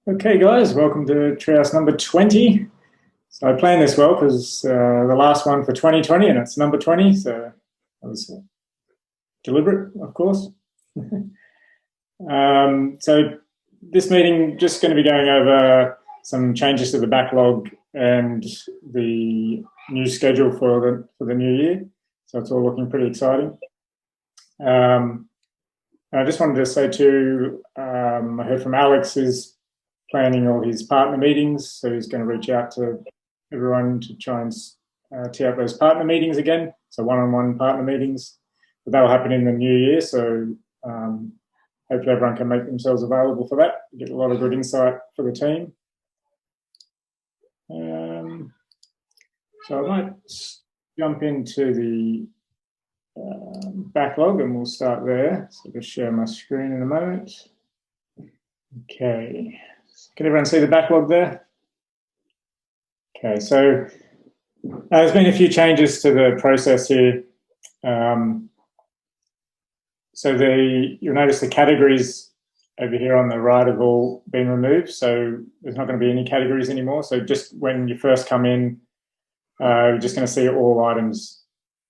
Okay, guys, welcome to Treehouse number 20. So I planned this well because the last one for 2020 and it's number 20, so that was deliberate, of course. So this meeting just going to be going over some changes to the backlog and the new schedule for the new year. So it's all looking pretty exciting. I just wanted to say too, I heard from Alex is planning all his partner meetings, so he's going to reach out to everyone to try and tee up those partner meetings again, so one-on-one partner meetings. But that'll happen in the new year, so hopefully everyone can make themselves available for that, get a lot of good insight for the team. So I might jump into the backlog and we'll start there. So I'll just share my screen in a moment. Okay. Can everyone see the backlog there? Okay, so there's been a few changes to the process here. You'll notice the categories over here on the right have all been removed, so there's not going to be any categories anymore. So just when you first come in, you're just going to see all items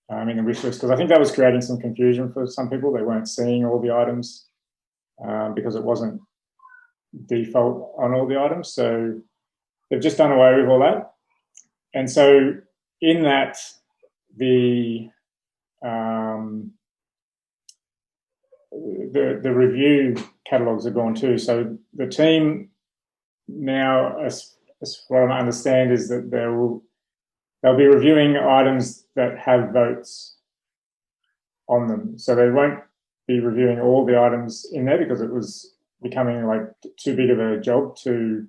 in the wish list, because I think that was creating some confusion for some people. They weren't seeing all the items because it wasn't default on all the items. So they've just done away with all that. And so in that, the review catalogues are gone too. So the team now, as what I understand, is that they'll be reviewing items that have votes on them. So they won't be reviewing all the items in there because it was becoming like too big of a job, too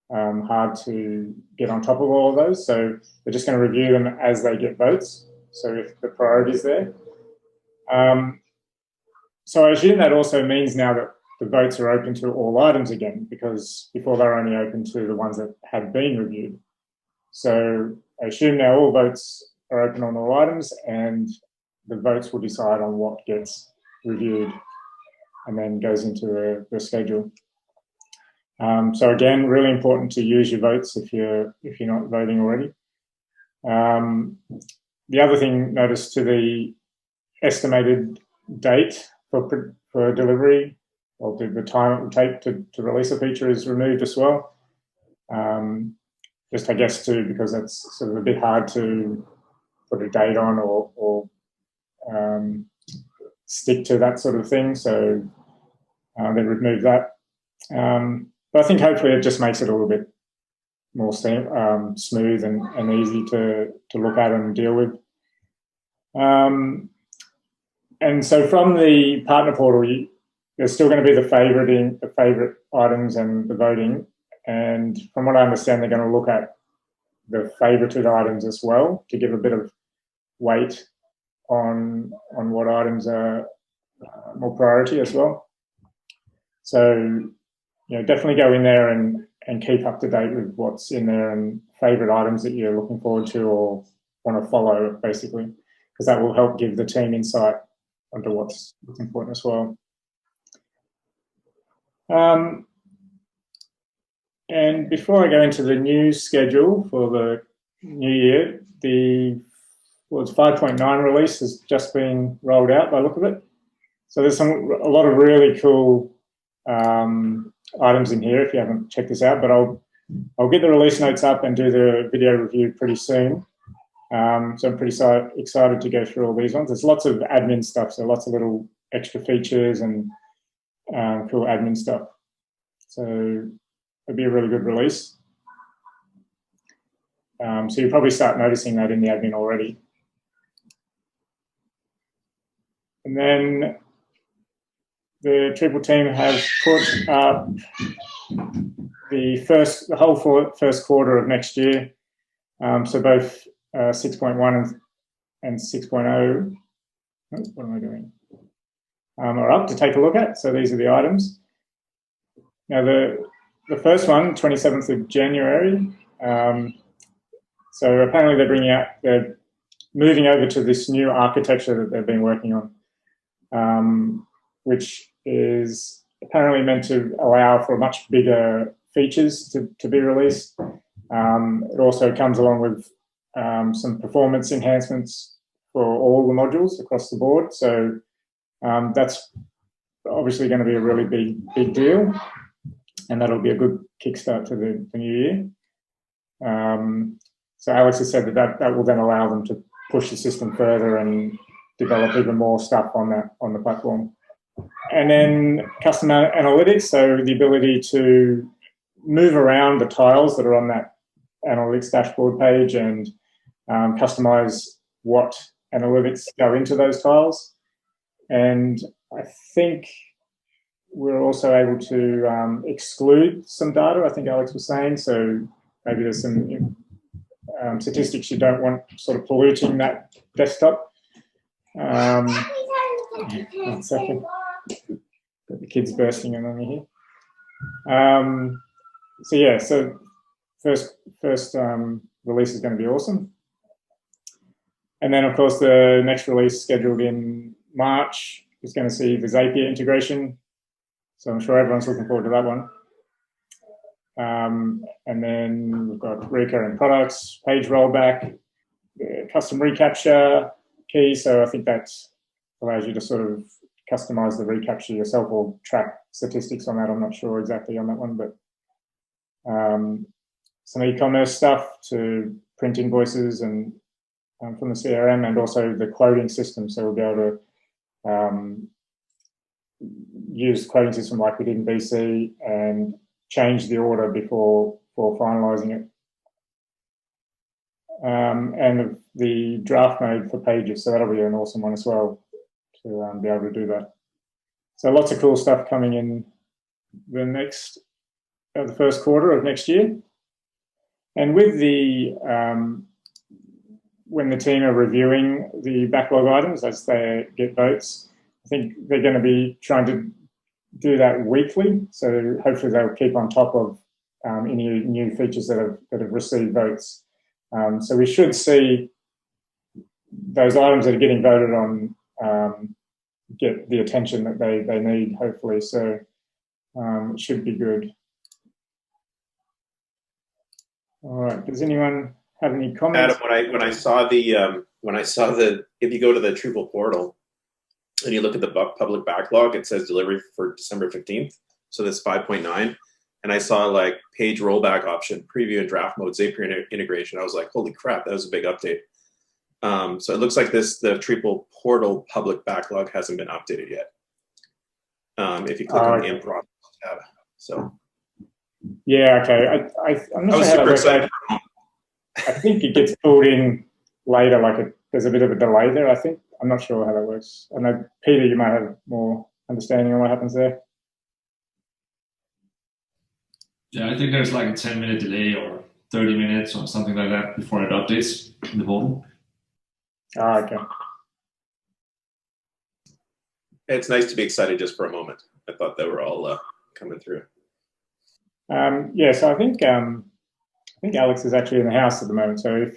hard to get on top of all of those. So they're just going to review them as they get votes. So if the priority is there. So I assume that also means now that the votes are open to all items again, because before they were only open to the ones that have been reviewed. So I assume now all votes are open on all items and the votes will decide on what gets reviewed and then goes into the schedule. So again, really important to use your votes if you're not voting already. The other thing, notice to the estimated date for delivery, or the time it will take to release a feature, is removed as well. Just I guess too, because that's sort of a bit hard to put a date on or stick to that sort of thing. So they removed that. But I think hopefully it just makes it a little bit more smooth and easy to look at and deal with. And so from the partner portal, there's still going to be the favorite items and the voting. And from what I understand, they're going to look at the favorited items as well to give a bit of weight on what items are more priority as well. So, definitely go in there and keep up to date with what's in there and favorite items that you're looking forward to or want to follow, basically, because that will help give the team insight onto what's important as well. And before I go into the new schedule for the new year, the 5.9 release has just been rolled out by the look of it. So there's a lot of really cool items in here if you haven't checked this out, but I'll get the release notes up and do the video review pretty soon. So I'm pretty excited to go through all these ones. There's lots of admin stuff, so lots of little extra features and cool admin stuff. So it'll be a really good release. So you'll probably start noticing that in the admin already. And then the Triple team have put up the whole first quarter of next year. So both 6.1 and 6.0. What am I doing? Are up to take a look at. So these are the items. Now the first one, 27th of January. So apparently they're moving over to this new architecture that they've been working on, which is apparently meant to allow for a much bigger features to be released. It also comes along with some performance enhancements for all the modules across the board. So that's obviously going to be a really big deal, and that'll be a good kickstart to the new year. So Alex has said that will then allow them to push the system further and develop even more stuff on the platform. And then customer analytics, so the ability to move around the tiles that are on that analytics dashboard page and customize what analytics go into those tiles. And I think we're also able to exclude some data, I think Alex was saying. So maybe there's some statistics you don't want sort of polluting that desktop. One second. Got the kids bursting in on me here. So yeah, so first release is going to be awesome. And then, of course, the next release scheduled in March is going to see the Zapier integration. So I'm sure everyone's looking forward to that one. And then we've got recurring products, page rollback, custom reCAPTCHA key. So I think that allows you to sort of customize the reCAPTCHA yourself or track statistics on that. I'm not sure exactly on that one, but some e-commerce stuff to print invoices and from the CRM, and also the quoting system. So we'll be able to use the quoting system like we did in BC and change the order before finalising it. And the draft mode for pages, so that'll be an awesome one as well to be able to do that. So lots of cool stuff coming in the first quarter of next year. And with the when the team are reviewing the backlog items as they get votes, I think they're going to be trying to do that weekly. So hopefully they'll keep on top of any new features that have received votes. So we should see those items that are getting voted on get the attention that they need, hopefully. So it should be good. All right. Does anyone have any comments? Adam, when I saw the if you go to the Treehouse portal and you look at the public backlog, it says delivery for December 15th. So that's 5.9. And I saw like page rollback option, preview and draft mode, Zapier integration. I was like, holy crap, that was a big update. So it looks like the Treehouse portal public backlog hasn't been updated yet. If you click on the in process tab. So yeah, okay. I'm not sure how that works. I think it gets pulled in later, there's a bit of a delay there, I think. I'm not sure how that works. I know, Peter, you might have more understanding on what happens there. Yeah, I think there's like a 10-minute delay or 30 minutes or something like that before it updates in the portal. Okay. It's nice to be excited just for a moment. I thought they were all coming through. Yeah, so I think Alex is actually in the house at the moment. So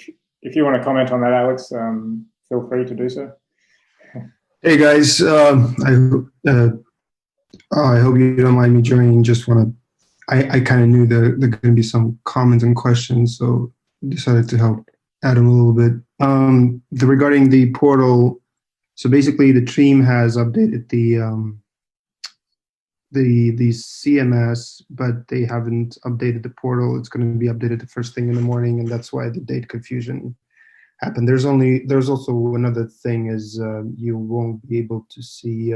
if you want to comment on that, Alex, feel free to do so. Hey guys, I hope you don't mind me joining. Just want to. I kind of knew there going to be some comments and questions, so decided to help Adam a little bit. Regarding the portal, so basically the team has updated the CMS, but they haven't updated the portal. It's going to be updated the first thing in the morning, and that's why the date confusion happened. There's also another thing is you won't be able to see.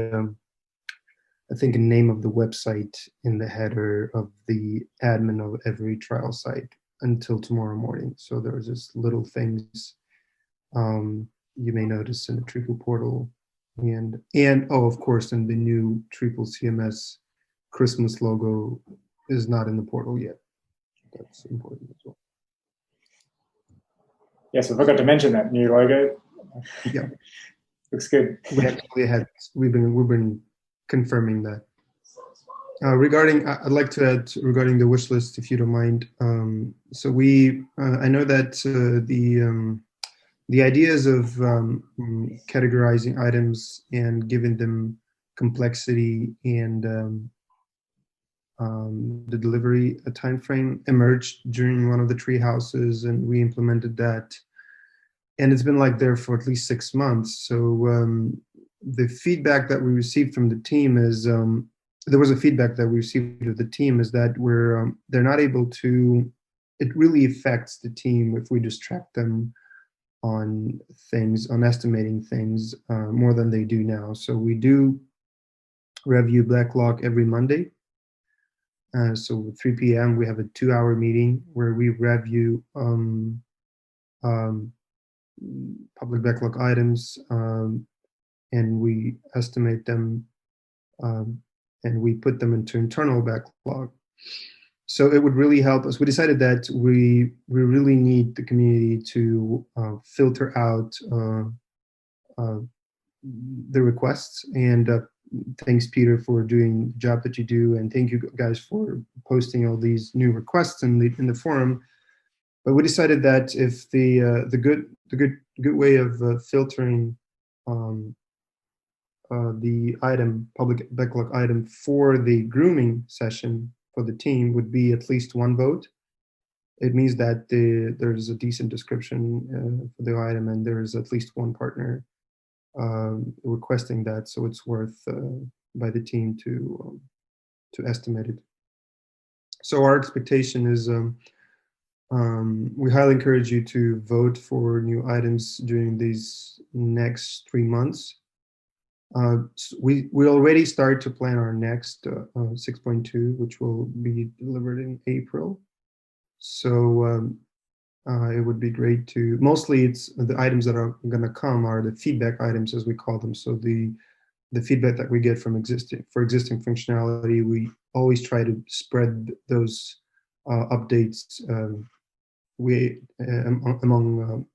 I think a name of the website in the header of the admin of every trial site until tomorrow morning. So there's just little things you may notice in the Treehouse portal, and of course, in the new Treehouse CMS Christmas logo is not in the portal yet. That's important as well. Yes, I forgot to mention that new logo. Yeah, looks good. We've been confirming that. I'd like to add regarding the wish list, if you don't mind. So I know that the ideas of categorizing items and giving them complexity and the delivery timeframe emerged during one of the tree houses, and we implemented that. And it's been like there for at least 6 months. So the feedback that we received from the team is there was a feedback that we received of the team is that they're not able to. It really affects the team if we distract them on things, on estimating things more than they do now. So we do review backlog every Monday. So at 3 p.m. we have a 2-hour meeting where we review public backlog items and we estimate them and we put them into internal backlog. So it would really help us. We decided that we really need the community to filter out the requests. And thanks, Peter, for doing the job that you do, and thank you guys for posting all these new requests in the forum. But we decided that if the good way of filtering the public backlog item for the grooming session for the team would be at least one vote. It means that there's a decent description for the item, and there's at least one partner requesting that, so it's worth by the team to estimate it. So our expectation is we highly encourage you to vote for new items during these next 3 months. We already start to plan our next 6.2, which will be delivered in April. So it would be great to, mostly it's the items that are going to come are the feedback items, as we call them. So the feedback that we get from existing functionality, we always try to spread those updates among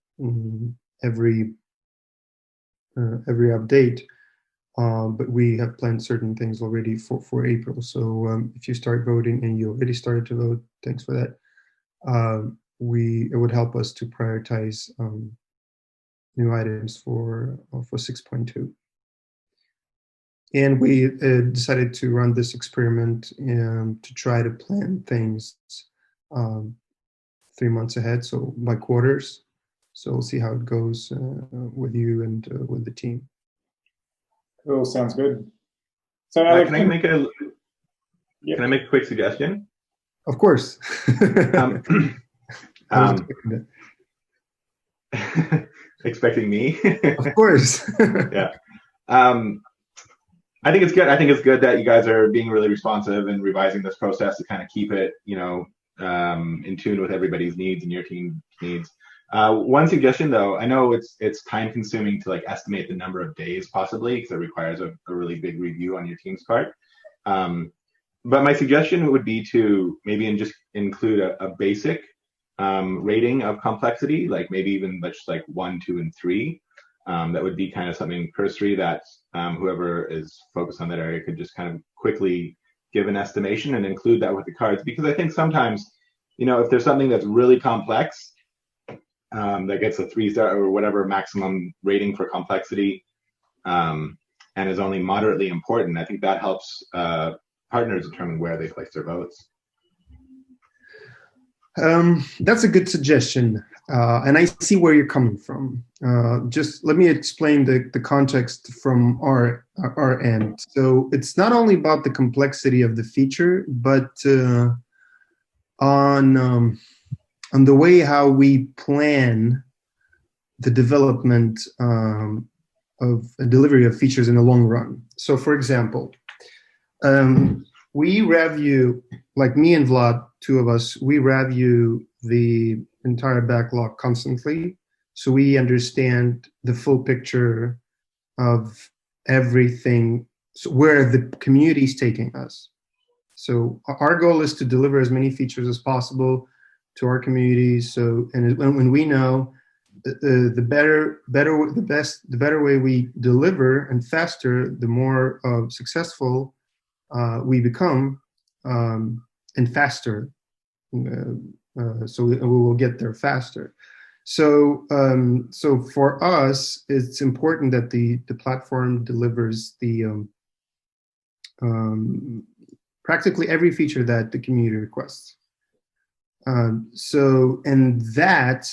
every update. But we have planned certain things already for April. So if you start voting and you already started to vote, thanks for that. It would help us to prioritize new items for 6.2. And we decided to run this experiment to try to plan things 3 months ahead, so by quarters. So we'll see how it goes with you and with the team. Cool, sounds good. So can I make a quick suggestion? Of course. Expecting me? Of course. Yeah. I think it's good. I think it's good that you guys are being really responsive and revising this process to kind of keep it, in tune with everybody's needs and your team's needs. One suggestion, though, I know it's time consuming to estimate the number of days possibly, because it requires a really big review on your team's part. But my suggestion would be to maybe just include a basic rating of complexity, maybe even just 1, 2, and 3. That would be kind of something cursory that whoever is focused on that area could just kind of quickly give an estimation and include that with the cards. Because I think sometimes, if there's something that's really complex, that gets a 3-star or whatever maximum rating for complexity, and is only moderately important, I think that helps partners determine where they place their votes. That's a good suggestion, and I see where you're coming from. Just let me explain the context from our end. So it's not only about the complexity of the feature, but on the way how we plan the development of a delivery of features in the long run. So, for example, we review, me and Vlad, two of us, we review the entire backlog constantly, so we understand the full picture of everything, so where the community is taking us. So our goal is to deliver as many features as possible to our community. So, and when we know the better way we deliver and faster, the more successful we become, and faster. So we will get there faster. So for us, it's important that the platform delivers the practically every feature that the community requests. And that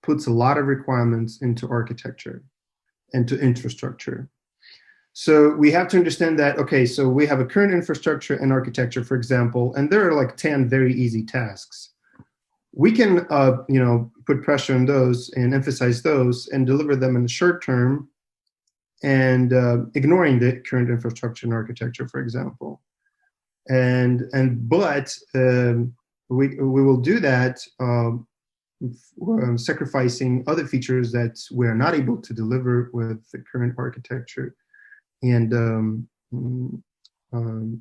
puts a lot of requirements into architecture and to infrastructure. So we have to understand that, okay, so we have a current infrastructure and architecture, for example, and there are like 10 very easy tasks. We can, put pressure on those and emphasize those and deliver them in the short term and ignoring the current infrastructure and architecture, for example. But we will do that sacrificing other features that we're not able to deliver with the current architecture and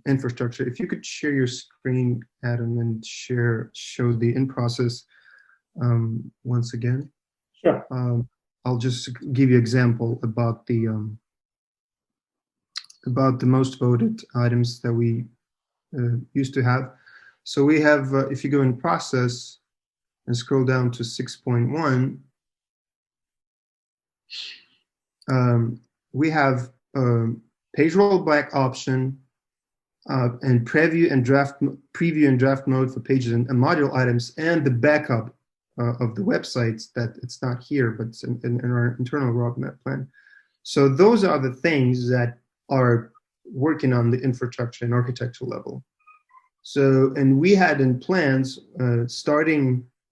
infrastructure. If you could share your screen, Adam, and show the in-process once again. Sure. I'll just give you an example about the most voted items that we used to have. So we have, if you go in process and scroll down to 6.1, we have page rollback option and preview and draft mode for pages and module items, and the backup of the websites that it's not here, but it's in our internal roadmap plan. So those are the things that are working on the infrastructure and architecture level. So, and we had in plans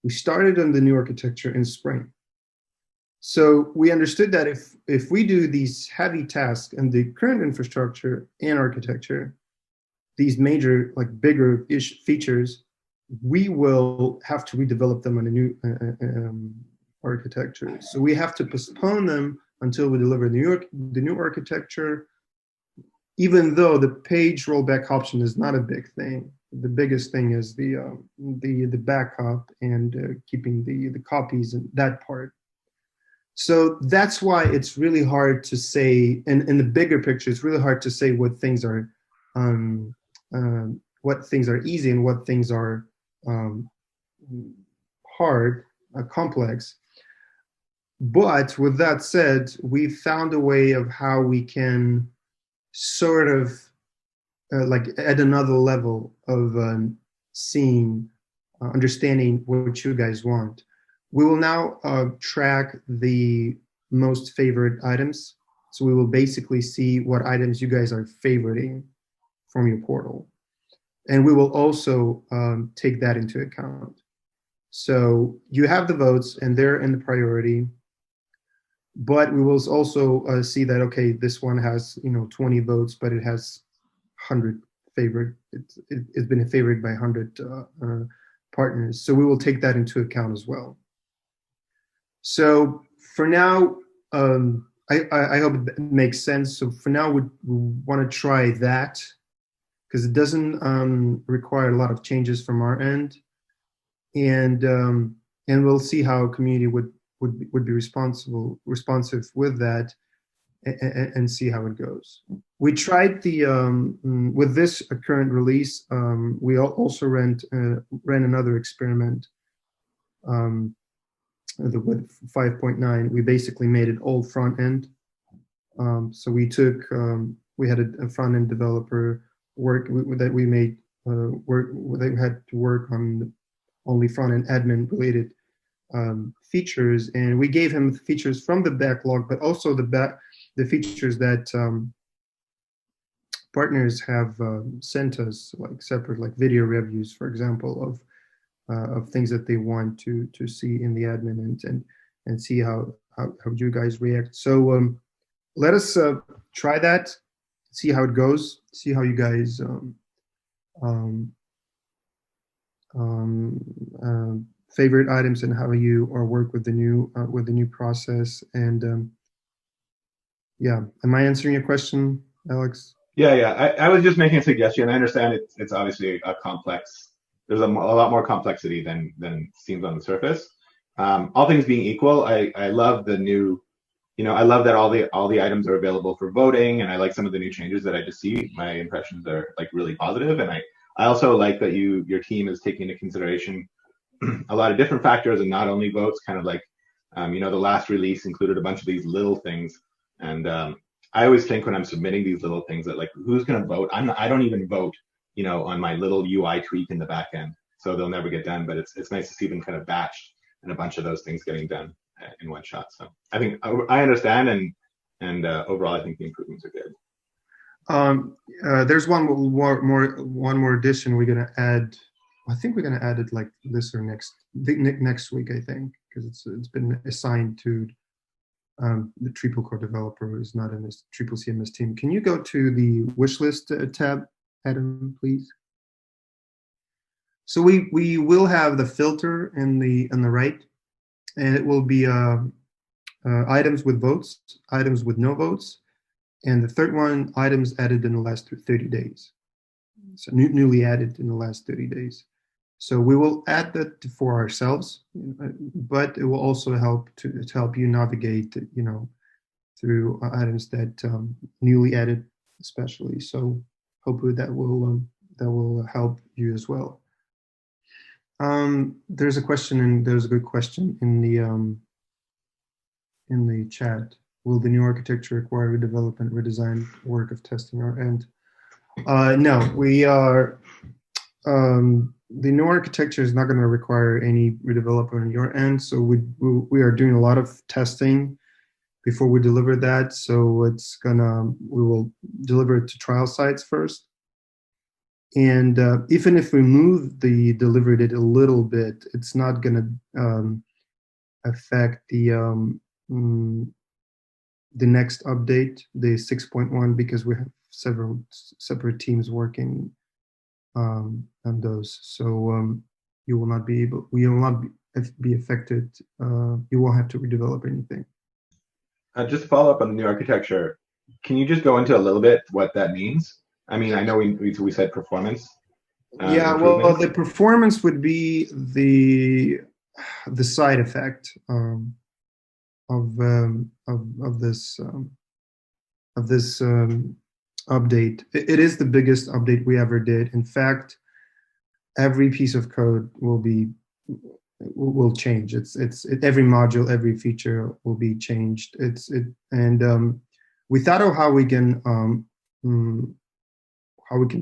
we started on the new architecture in spring. So we understood that if we do these heavy tasks in the current infrastructure and architecture, these major, like bigger-ish features, we will have to redevelop them on a new architecture. So we have to postpone them until we deliver the new architecture, even though the page rollback option is not a big thing. The biggest thing is the backup and keeping the copies and that part. So that's why it's really hard to say, in the bigger picture, it's really hard to say what things are easy and what things are hard, complex. But with that said, we found a way of how we can sort of like at another level of seeing, understanding what you guys want. We will now track the most favorite items. So we will basically see what items you guys are favoriting from your portal. And we will also take that into account. So you have the votes and they're in the priority, but we will also see that, okay, this one has 20 votes, but it has 100 favorite. It's been favored by 100 partners. So we will take that into account as well. So for now, I hope it makes sense. So for now, we want to try that because it doesn't require a lot of changes from our end, and we'll see how community would be responsive with that, and see how it goes. We tried with this current release. We also ran another experiment. With 5.9, we basically made it all front end. So we had a front end developer that we made they had to work on only front end admin related features, and we gave him features from the backlog, but also the features that partners have sent us, like separate, like video reviews, for example, of things that they want to see in the admin and see how you guys react. So let us try that, see how it goes, see how you guys favorite items and how you work with the new process. And yeah, am I answering your question, Alex? Yeah. I was just making a suggestion. I understand it's obviously a complex. There's a lot more complexity than seems on the surface. All things being equal, I love the new, I love that all the items are available for voting, and I like some of the new changes that I just see. My impressions are like really positive, and I also like that your team is taking into consideration a lot of different factors and not only votes. Kind of like, the last release included a bunch of these little things, and I always think when I'm submitting these little things that like, who's going to vote? I don't even vote on my little UI tweak in the back end. So they'll never get done, but it's nice to see them kind of batched and a bunch of those things getting done in one shot. So I think I understand, and overall I think the improvements are good. There's one more addition we're gonna add. I think we're gonna add it like this or next week, I think, because it's been assigned to the Triple Core developer who is not in this Triple CMS team. Can you go to the wish list tab, Adam, please? So we will have the filter on the right, and it will be items with votes, items with no votes, and the third one, items added in the last 30 days. So newly added in the last 30 days. So we will add that for ourselves, but it will also help to help you navigate, through items that newly added, especially. So hopefully that will help you as well. There's a question, and there's a good question in the chat. Will the new architecture require redevelopment, redesign, work of testing our end? No, we are. The new architecture is not going to require any redevelopment on your end. So we are doing a lot of testing before we deliver that. So we will deliver it to trial sites first. And even if we move the delivery date a little bit, it's not going to affect the next update, the 6.1, because we have several separate teams working on those. So we will not be affected. You won't have to redevelop anything. Just to follow up on the new architecture, can you just go into a little bit what that means? I mean, I know we said performance. Yeah, well, the performance would be the side effect of this update. It is the biggest update we ever did. In fact, every piece of code will change. Every module, every feature will be changed. We thought of how we can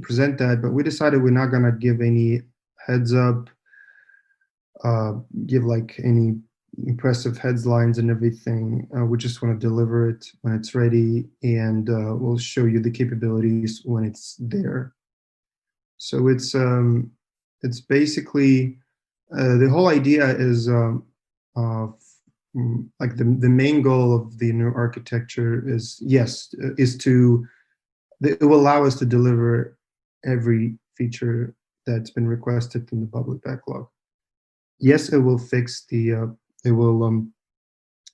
present that, but we decided we're not gonna give any heads up, give like any impressive headlines and everything. We just want to deliver it when it's ready, and we'll show you the capabilities when it's there. So it's basically the whole idea is like the main goal of the new architecture is it will allow us to deliver every feature that's been requested in the public backlog. Yes, it will fix it will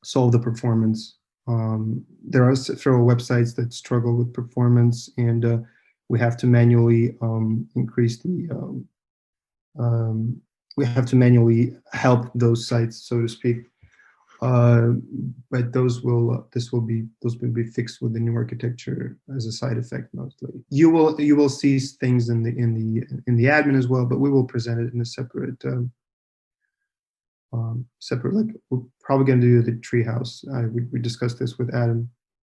solve the performance. There are several websites that struggle with performance, and we have to manually increase the. We have to manually help those sites, so to speak. But those will be fixed with the new architecture as a side effect mostly. You will see things in the admin as well, but we will present it in a separate. Like we're probably going to do the Treehouse. We discussed this with Adam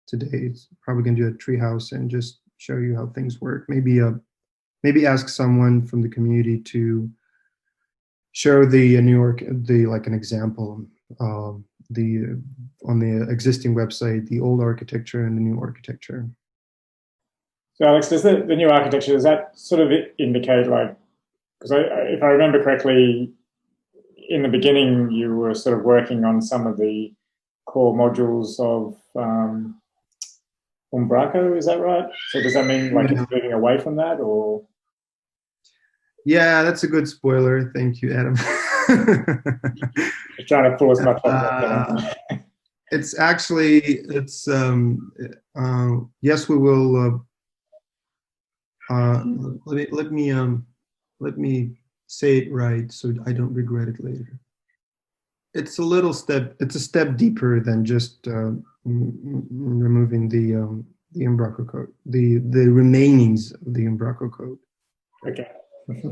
today. It's probably going to do a Treehouse and just show you how things work. Maybe ask someone from the community to show the like an example on the existing website, the old architecture and the new architecture. So Alex, does the new architecture, does that sort of indicate, like, because if I remember correctly, in the beginning, you were sort of working on some of the core modules of Umbraco, is that right? So does that mean like it's moving away from that, or? Yeah, that's a good spoiler. Thank you, Adam. Just trying to pull as much up. It's yes, we will. Let me say it right so I don't regret it later. It's a step deeper than just removing the Umbraco code, the remainings of the Umbraco code. Okay.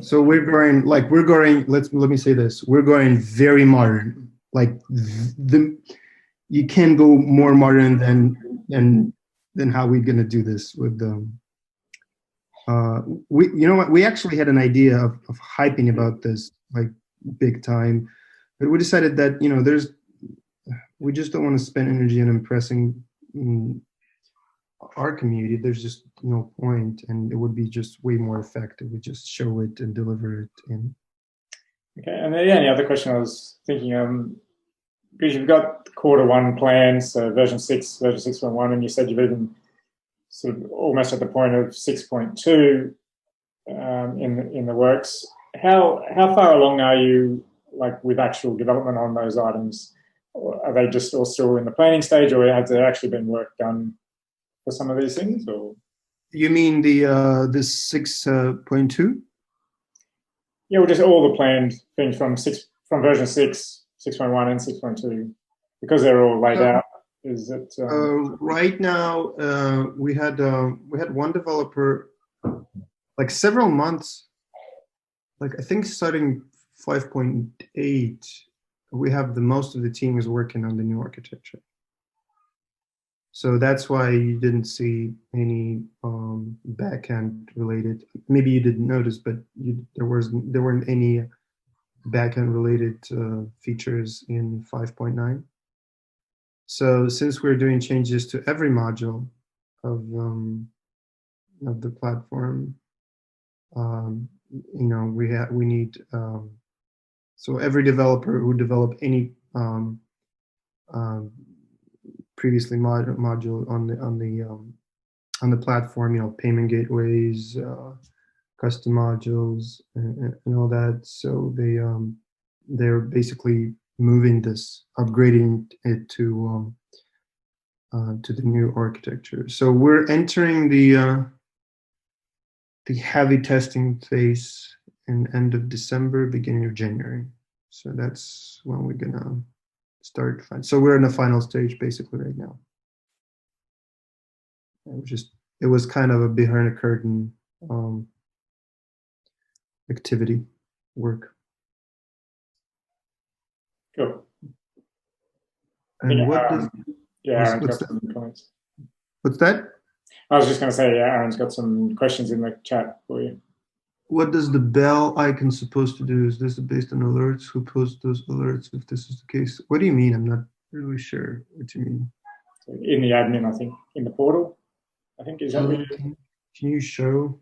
So we're going, let me say this, we're going very modern. Like you can't go more modern than how we're gonna do this with We, you know what, we actually had an idea of hyping about this like big time, but we decided that, you know, we just don't want to spend energy on impressing our community. There's just no point, and it would be just way more effective. We just show it and deliver it. And Okay, and the only other question I was thinking, because you've got Q1 plans, so version 6, version 6.1, and you said you've even sort of almost at the point of 6.2 in the works. How far along are you, like, with actual development on those items? Or are they just all still in the planning stage, or has there actually been work done for some of these things? Or you mean the 6.2? yeah, well, just all the planned things from version 6, 6.1, and 6.2, because they're all laid out. Is it right now? We had one developer, like several months, like I think starting 5.8, we have the most of the team is working on the new architecture. So that's why you didn't see any backend related. Maybe you didn't notice, but there weren't any backend related features in 5.9. So since we're doing changes to every module of the platform, you know, we need so every developer who developed any previously module on the platform, you know, payment gateways, custom modules, and all that. So they're basically moving this, upgrading it to the new architecture. So we're entering the heavy testing phase in end of December, beginning of January. So that's when we're gonna start. So we're in the final stage basically right now. It was kind of a behind the curtain activity work. cool? And Yeah, what does Aaron's what's got some comments. what's that? I was just going to say, yeah, Aaron's got some questions in the chat for you. What does the bell icon supposed to do? Is this based on alerts? Who posts those alerts if this is the case? What do you mean? I'm not really sure what you mean. In the admin, I think, in the portal, I think, is that what you Can you show?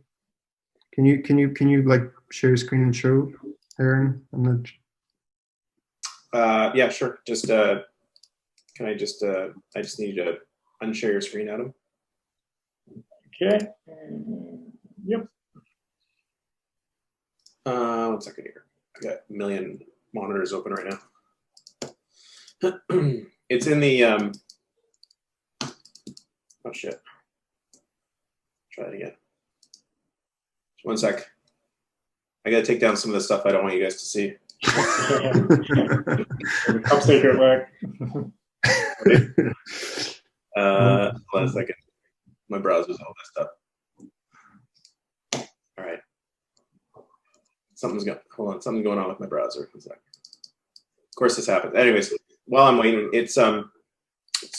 Can you like share your screen and show, Aaron? I'm not. Yeah, sure. Just can I just I just need you to unshare your screen, Adam. Okay. Yep. 1 second here. I got a million monitors open right now. It's in the oh shit. Try it again. 1 sec. I gotta take down some of the stuff I don't want you guys to see. Top secret work. Hold on a second. My browser's all messed up. All right. Something's going on with my browser. 1 sec. Of course this happens. Anyways, while I'm waiting, it's so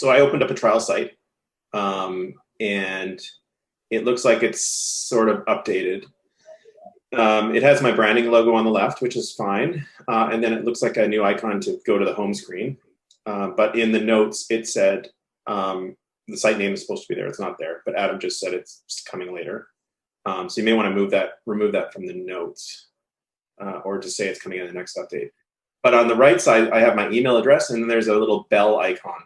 I opened up a trial site, and it looks like it's sort of updated. It has my branding logo on the left, which is fine. And then it looks like a new icon to go to the home screen. But in the notes, it said the site name is supposed to be there. It's not there, but Adam just said it's coming later. So you may want to remove that from the notes, or just say it's coming in the next update. But on the right side, I have my email address, and then there's a little bell icon.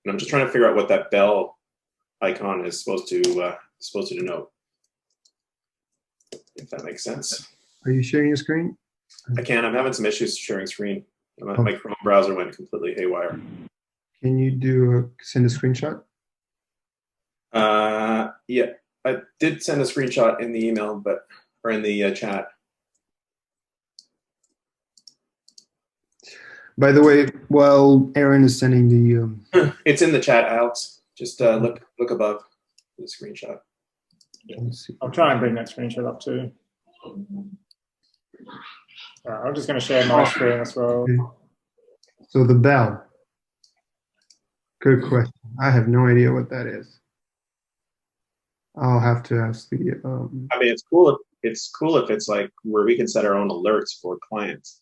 And I'm just trying to figure out what that bell icon is supposed to denote. If that makes sense. Are you sharing your screen? I can. I'm having some issues sharing screen. My Chrome browser went completely haywire. Can you send a screenshot? Yeah, I did send a screenshot in the email, or in the chat. By the way, while Aaron is sending the, it's in the chat, Alex. Just look above the screenshot. let's see. I'll try and bring that screenshot up too. I'm just going to share my screen as well. Okay. So the bell. Good question. I have no idea what that is. I'll have to ask the. I mean, it's cool. It's cool if it's like where we can set our own alerts for clients,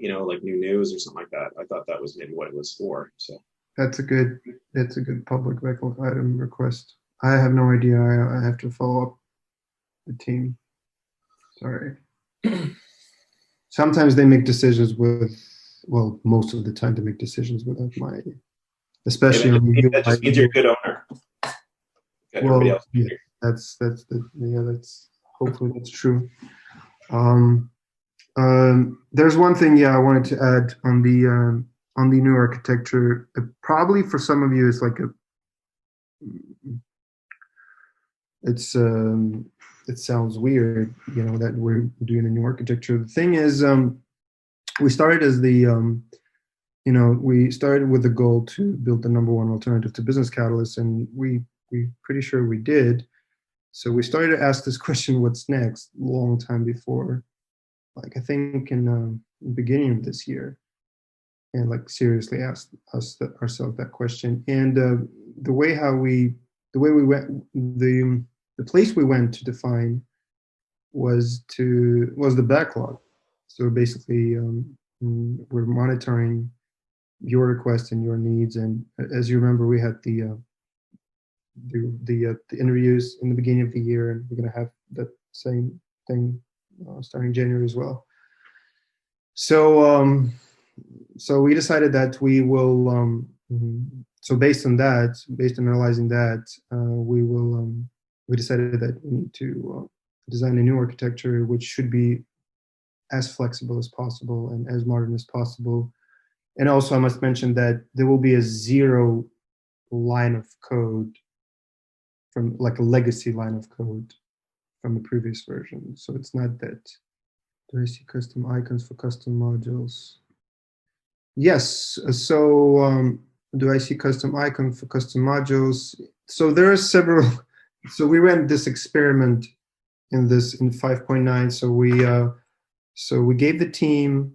like new news or something like that. I thought that was maybe what it was for. So That's a good. That's a good public backlog item request. I have no idea. I have to follow up the team. Sorry. Sometimes they make decisions with. Well, most of the time they make decisions without my. Especially on maybe that just means you're a good owner. Got everybody well, else. yeah, that's hopefully that's true. There's one thing, I wanted to add on the new architecture. Probably for some of you, it's like it sounds weird, that we're doing a new architecture. The thing is, we started as we started with the goal to build the number one alternative to Business Catalyst, and we pretty sure we did. So we started to ask this question, what's next, a long time before, like I think in the beginning of this year, and like seriously asked ourselves that question. And the way we went, the place we went to define was the backlog. So basically, we're monitoring your requests and your needs. And as you remember, we had the interviews in the beginning of the year, and we're going to have that same thing starting January as well. So so we decided that we will. So based on analyzing that, we decided that we need to design a new architecture which should be as flexible as possible and as modern as possible. And also, I must mention that there will be a zero line of code from like a legacy line of code from the previous version. So it's not that. Do I see custom icons for custom modules? Yes. So do I see custom icon for custom modules? So there are several. So we ran this experiment in 5.9. So we gave the team.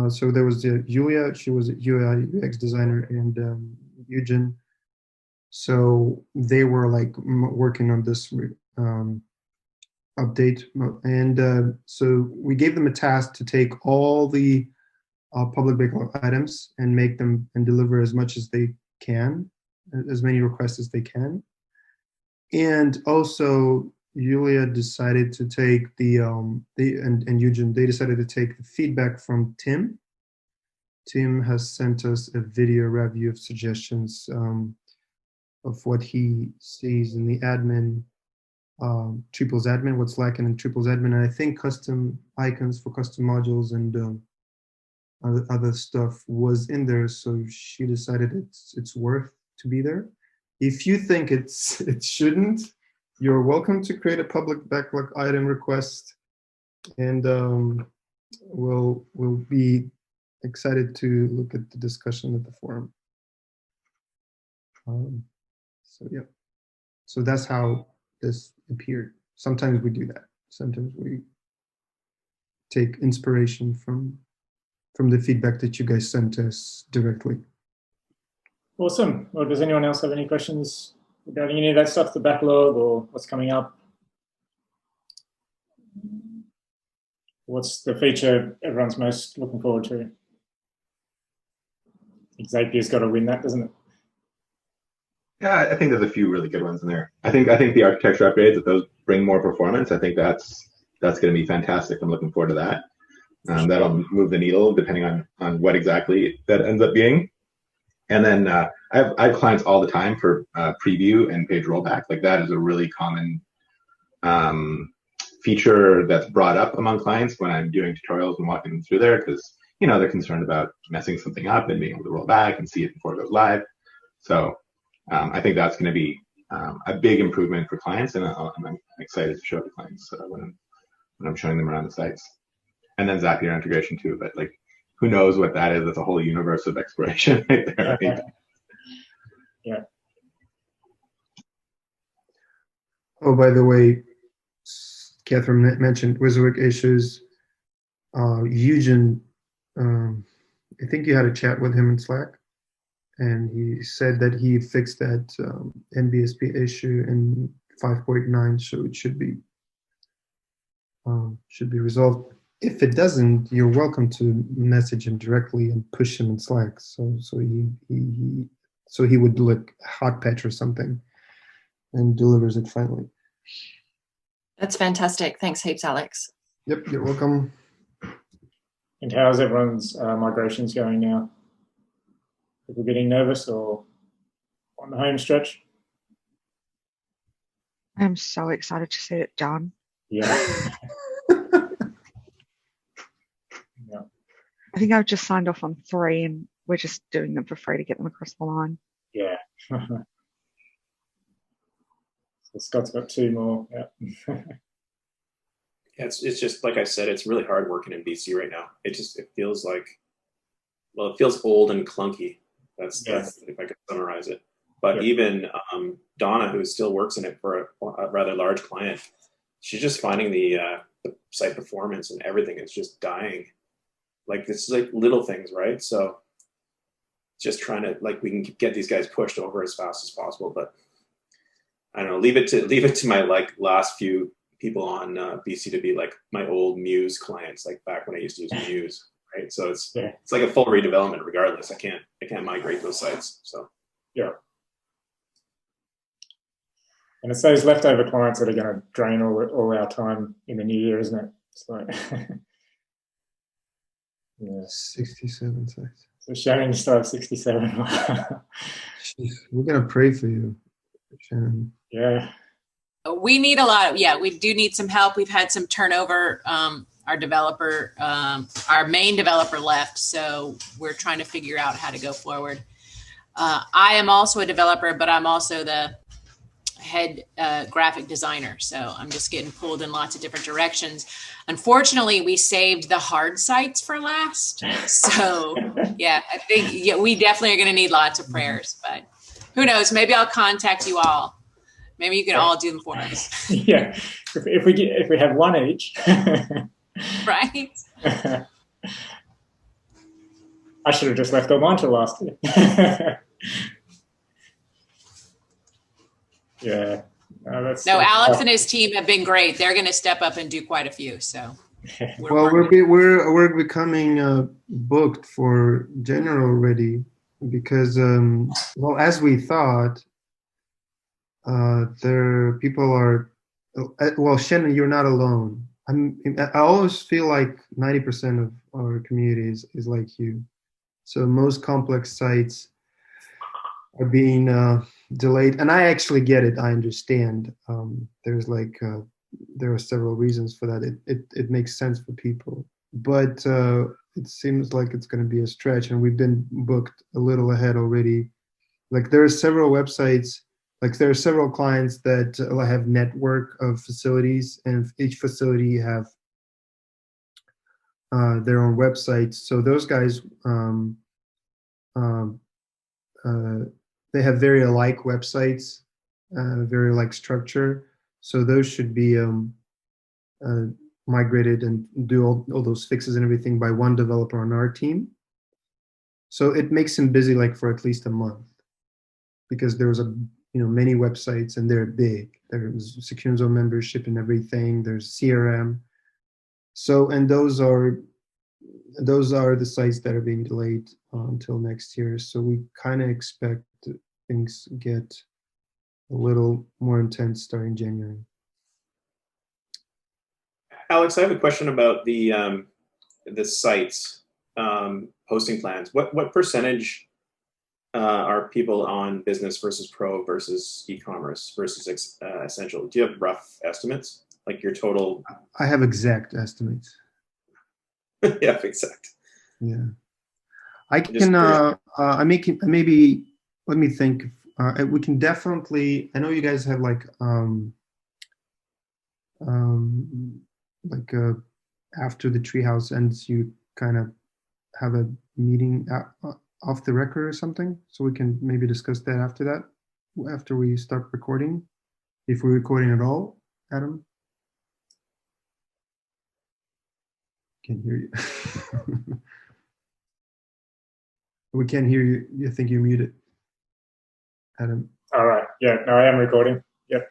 So there was Julia. She was a UI UX designer, and Eugen. So they were like working on this update, and so we gave them a task to take all the public backlog items and make them and deliver as much as they can, as many requests as they can. And also, Julia decided to take and Eugen, they decided to take the feedback from Tim. Tim has sent us a video review of suggestions of what he sees in the admin, Triple's admin, what's lacking in Triple's admin, and I think custom icons for custom modules and other stuff was in there. So she decided it's worth to be there. If you think it shouldn't, you're welcome to create a public backlog item request, and we'll be excited to look at the discussion at the forum. So yeah, so that's how this appeared. Sometimes we do that. Sometimes we take inspiration from the feedback that you guys sent us directly. Awesome. Well, does anyone else have any questions regarding any of that stuff, the backlog or what's coming up? What's the feature everyone's most looking forward to? I think Zapier's got to win that, doesn't it? Yeah, I think there's a few really good ones in there. I think the architecture upgrades, if those bring more performance, I think that's going to be fantastic. I'm looking forward to that. That'll move the needle depending on what exactly that ends up being. And then I have clients all the time for preview and page rollback. Like that is a really common feature that's brought up among clients when I'm doing tutorials and walking them through there, because they're concerned about messing something up and being able to roll back and see it before it goes live. So I think that's going to be a big improvement for clients, and I'm excited to show it to clients when I'm showing them around the sites. And then Zapier integration too, but like, who knows what that is? It's a whole universe of exploration right there. Right? Yeah. Oh, by the way, Catherine mentioned WYSIWYG issues. Eugen, I think you had a chat with him in Slack, and he said that he fixed that NBSP issue in 5.9, so it should be resolved. If it doesn't, you're welcome to message him directly and push him in Slack. So he would do like hot patch or something and delivers it finally. That's fantastic. Thanks heaps, Alex. Yep, you're welcome. And how's everyone's migrations going now? People getting nervous or on the home stretch? I'm so excited to see it done. Yeah. Yeah. I think I've just signed off on 3 and we're just doing them for free to get them across the line. Yeah. So Scott's got 2 more. Yeah. Yeah, it's just like I said, it's really hard working in BC right now. It feels like, well, it feels old and clunky. That's if I could summarize it. But even Donna, who still works in it for a rather large client, she's just finding the site performance and everything is just dying. Like this is like little things, right? So just trying to we can get these guys pushed over as fast as possible. But I don't know, leave it to my last few people on BC to be like my old Muse clients, like back when I used to use Muse, right? So it's like a full redevelopment regardless. I can't migrate those sites. So yeah. And it's those leftover clients that are going to drain all our time in the new year, isn't it? It's like, yeah. 67 sites. So Shannon, you still have 67. Jeez, we're going to pray for you, Shannon. Yeah. We need a lot. We do need some help. We've had some turnover. Our developer, our main developer left, so we're trying to figure out how to go forward. I am also a developer, but I'm also the head graphic designer. So I'm just getting pulled in lots of different directions. Unfortunately, we saved the hard sites for last. So I think we definitely are going to need lots of prayers, but who knows? Maybe I'll contact you all. Maybe you can all do them for us. Yeah, if we have one each. Right. I should have just left all mine till last year. Yeah. No, Alex and his team have been great. They're going to step up and do quite a few. So, we're becoming booked for January already because, as we thought, people are. Well, Shannon, you're not alone. I always feel like 90% of our community is like you. So most complex sites are being delayed, and I actually get it. I understand. There are several reasons for that. It makes sense for people, but it seems like it's going to be a stretch, and we've been booked a little ahead already. Like there are several websites. Like there are several clients that have network of facilities, and each facility have their own websites. So those guys, they have very alike websites, very alike structure. So those should be migrated and do all those fixes and everything by one developer on our team. So it makes him busy for at least a month, because there's many websites and they're big. There's Secunzo membership and everything. There's CRM. So, and those are the sites that are being delayed until next year. So we kind of expect things get a little more intense starting January. Alex, I have a question about the sites hosting plans. What percentage are people on business versus pro versus e-commerce versus essential? Do you have rough estimates, like your total? I have exact estimates. Yeah, exact. Yeah, I can. Maybe let me think. We can definitely. I know you guys have after the Treehouse ends, you kind of have a meeting off the record or something, so we can maybe discuss that after we start recording, if we're recording at all. Adam, can't hear you. We can't hear you. You think you're muted, Adam? All right. Yeah. No, I am recording. Yep.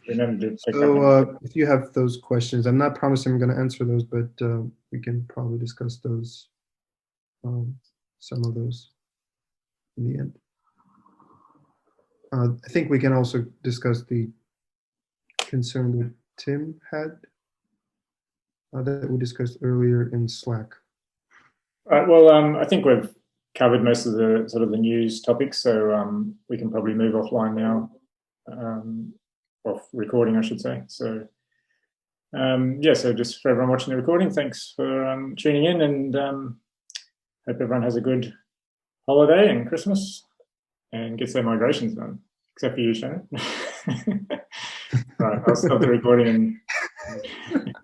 Remember to pick up. So if you have those questions, I'm not promising I'm going to answer those, but we can probably discuss those, some of those in the end. I think we can also discuss the concern that Tim had that we discussed earlier in Slack. Well, I think we've covered most of the sort of the news topics, so we can probably move offline now, off recording, I should say. So, yeah, so just for everyone watching the recording, thanks for tuning in, and hope everyone has a good holiday and Christmas and gets their migrations done, except for you, Shannon. Right, I'll stop the recording and